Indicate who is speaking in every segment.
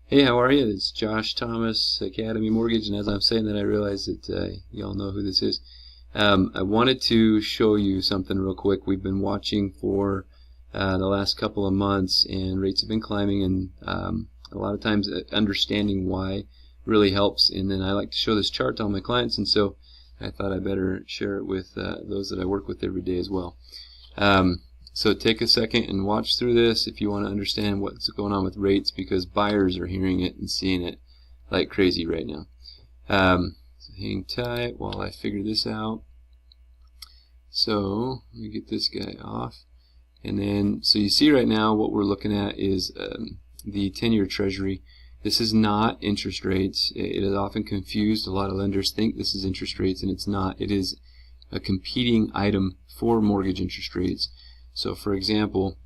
Speaker 1: Hey, how are you? It's Josh Thomas, Academy Mortgage, and as I'm saying that, I realize that you all know who this is. I wanted to show you something real quick. We've been watching for the last couple of months, and rates have been climbing, and a lot of times understanding why really helps. And then I like to show this chart to all my clients, and so I thought I better share it with those that I work with every day as well. So take a second and watch through this if you want to understand what's going on with rates, because buyers are hearing it and seeing it like crazy right now. So hang tight while I figure this out. So let me get this guy off. And then, so you see right now what we're looking at is the 10-year Treasury. This is not interest rates. It is often confused. A lot of lenders think this is interest rates, and it's not. It is a competing item for mortgage interest rates. So for example,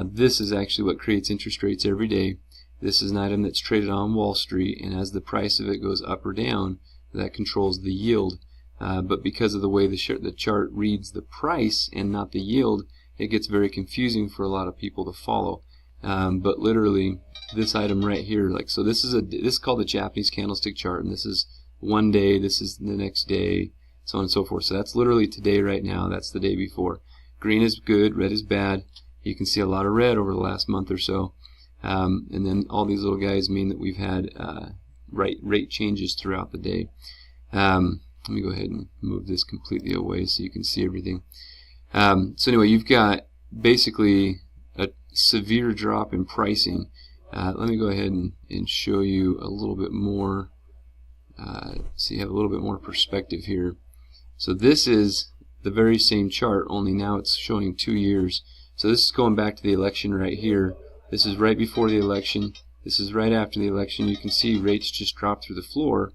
Speaker 1: this is actually what creates interest rates every day. This is an item that's traded on Wall Street, and as the price of it goes up or down, that controls the yield. But because of the way the chart reads the price and not the yield, it gets very confusing for a lot of people to follow. But literally, this item right here, like, so this is called the Japanese candlestick chart, and this is one day, this is the next day, so on and so forth. So that's literally today right now, that's the day before. Green is good, red is bad. You can see a lot of red over the last month or so. And then all these little guys mean that we've had rate changes throughout the day. Let me go ahead and move this completely away so you can see everything. So anyway, you've got basically a severe drop in pricing. Let me go ahead and show you a little bit more so you have a little bit more perspective here. So this is the very same chart, only now it's showing 2 years. So this is going back to the election right here. This is right before the election. This is right after the election. You can see rates just dropped through the floor.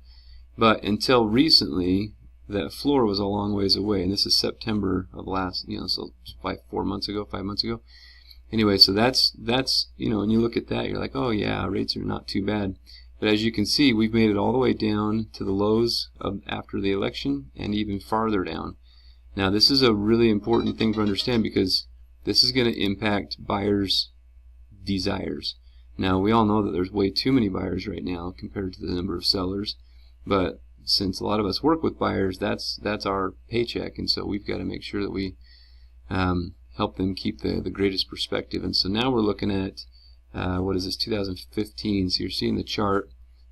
Speaker 1: But until recently, that floor was a long ways away. And this is September of last, so 5 months ago. Anyway, so that's and you look at that, you're like, oh yeah, rates are not too bad. But as you can see, we've made it all the way down to the lows of after the election and even farther down. Now this is a really important thing to understand, because this is going to impact buyers' desires. Now we all know that there's way too many buyers right now compared to the number of sellers, but since a lot of us work with buyers, that's our paycheck, and so we've got to make sure that we help them keep the greatest perspective. And so now we're looking at what is this, 2015. So you're seeing the chart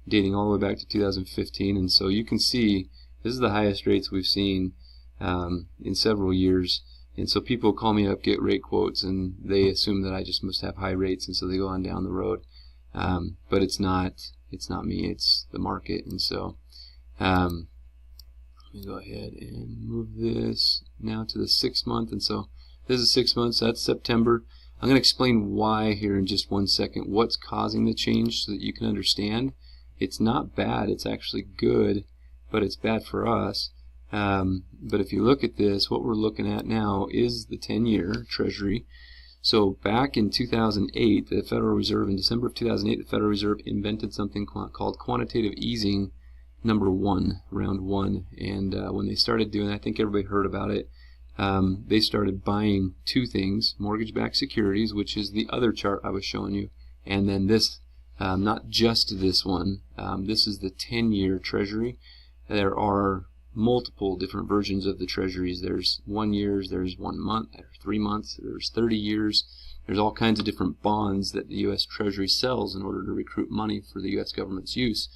Speaker 1: dating all the way back to 2015, and so you can see this is the highest rates we've seen in several years. And so people call me up, get rate quotes, and they assume that I just must have high rates, and so they go on down the road. But it's not me, it's the market. And so let me go ahead and move this now to the 6 month. And so this is 6 months, so that's September. I'm going to explain why here in just 1 second, what's causing the change, so that you can understand. It's not bad, it's actually good, but it's bad for us. But if you look at this, what we're looking at now is the 10-year Treasury. So back in 2008, the Federal Reserve, in December of 2008, the Federal Reserve invented something called quantitative easing number 1, round 1. And when they started doing that, I think everybody heard about it. They started buying two things: mortgage-backed securities, which is the other chart I was showing you, and then this, not just this one. This is the 10-year Treasury. There are multiple different versions of the treasuries. There's 1 years, there's 1 month, there's 3 months, there's 30 years. There's all kinds of different bonds that the U.S. Treasury sells in order to recruit money for the U.S. government's use.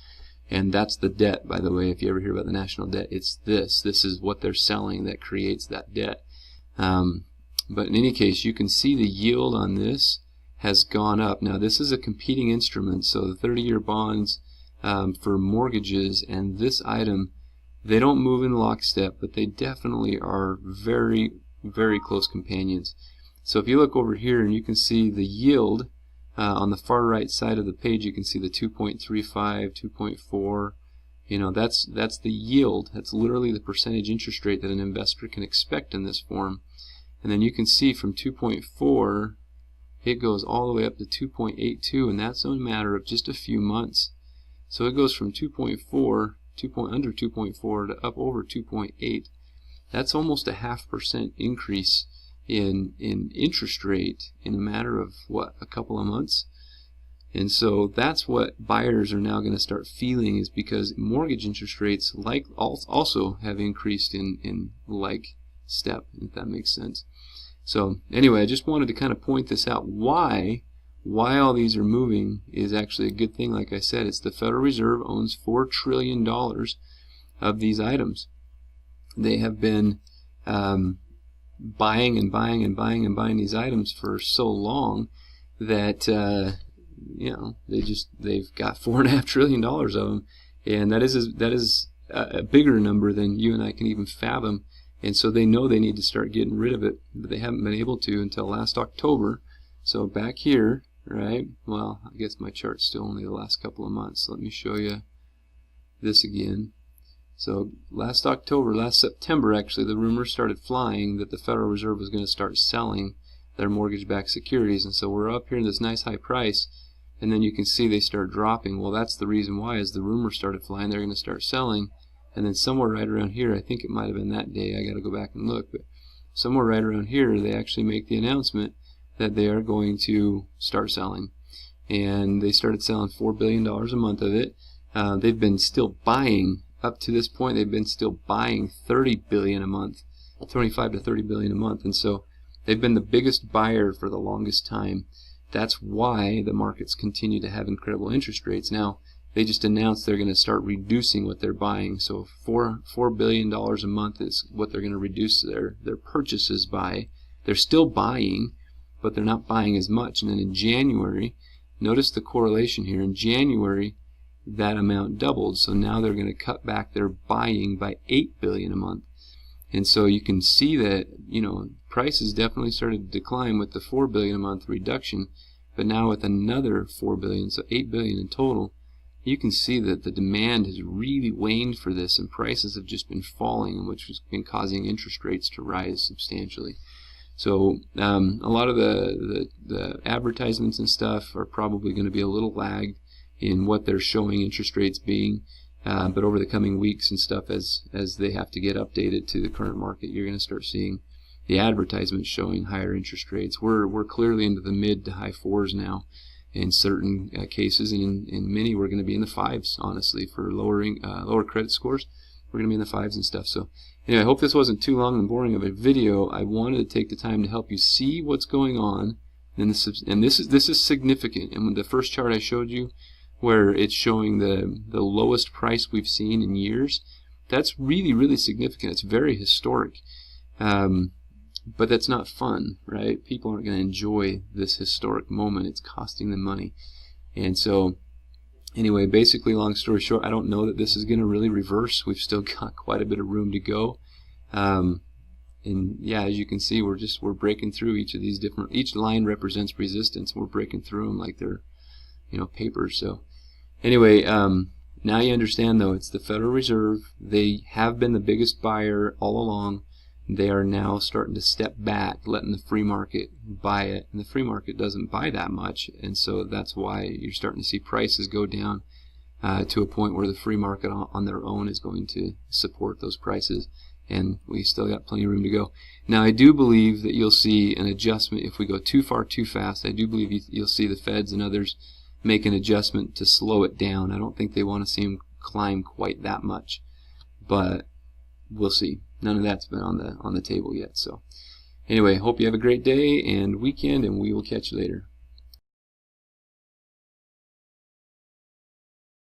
Speaker 1: And that's the debt, by the way. If you ever hear about the national debt, it's this. This is what they're selling that creates that debt. But in any case, you can see the yield on this has gone up. Now this is a competing instrument, so the 30-year bonds for mortgages and this item, they don't move in lockstep, but they definitely are very, very close companions. So if you look over here and you can see the yield on the far right side of the page, you can see the 2.35, 2.4. That's the yield. That's literally the percentage interest rate that an investor can expect in this form. And then you can see from 2.4, it goes all the way up to 2.82, and that's in a matter of just a few months. So it goes from 2.4, under 2.4 to up over 2.8. That's almost a 0.5% increase in interest rate in a matter of, what, a couple of months. And so that's what buyers are now going to start feeling, is because mortgage interest rates also have increased in like step, if that makes sense. So anyway, I just wanted to kind of point this out. Why all these are moving is actually a good thing. Like I said, it's the Federal Reserve owns $4 trillion of these items. They have been buying and buying and buying and buying these items for so long that you know, they've got $4.5 trillion of them, and that is a bigger number than you and I can even fathom. And so they know they need to start getting rid of it, but they haven't been able to until last October. So back here, right? Well, I guess my chart's still only the last couple of months. Let me show you this again. So last September, actually, the rumors started flying that the Federal Reserve was going to start selling their mortgage-backed securities, and so we're up here in this nice high price, and then you can see they start dropping. Well, that's the reason why, is the rumors started flying they're going to start selling, and then somewhere right around here, I think it might have been that day, I got to go back and look, but somewhere right around here they actually make the announcement that they are going to start selling, and they started selling $4 billion a month of it. They've been still buying. Up to this point, they've been still buying $30 billion a month, 25 to $30 billion a month, and so they've been the biggest buyer for the longest time. That's why the markets continue to have incredible interest rates. Now, they just announced they're going to start reducing what they're buying. So $4 billion a month is what they're going to reduce their purchases by. They're still buying, but they're not buying as much. And then in January, notice the correlation here. In January, that amount doubled. So now they're going to cut back their buying by $8 billion a month. And so you can see that, you know, prices definitely started to decline with the $4 billion a month reduction, but now with another $4 billion, so $8 billion in total, you can see that the demand has really waned for this, and prices have just been falling, which has been causing interest rates to rise substantially. So a lot of the advertisements and stuff are probably going to be a little lagged in what they're showing interest rates being, but over the coming weeks and stuff, as they have to get updated to the current market, you're going to start seeing the advertisements showing higher interest rates. We're clearly into the mid to high fours now in certain cases, and in many we're going to be in the fives, honestly, for lower credit scores. We're going to be in the fives and stuff. So anyway, I hope this wasn't too long and boring of a video. I wanted to take the time to help you see what's going on, and this is significant. And when the first chart I showed you, where it's showing the lowest price we've seen in years, that's really, really significant. It's very historic. But that's not fun, right? People aren't going to enjoy this historic moment. It's costing them money. And so anyway, basically, long story short, I don't know that this is going to really reverse. We've still got quite a bit of room to go. And yeah, as you can see, we're breaking through each of these different, each line represents resistance. We're breaking through them like they're, you know, paper. So anyway, now you understand, though, it's the Federal Reserve. They have been the biggest buyer all along. They are now starting to step back, letting the free market buy it, and the free market doesn't buy that much, and so that's why you're starting to see prices go down to a point where the free market on their own is going to support those prices, and we still got plenty of room to go. Now, I do believe that you'll see an adjustment if we go too far too fast. I do believe you'll see the Feds and others make an adjustment to slow it down. I don't think they want to see them climb quite that much, but we'll see. None of that's been on the table yet. So anyway, hope you have a great day and weekend, and we will catch you later.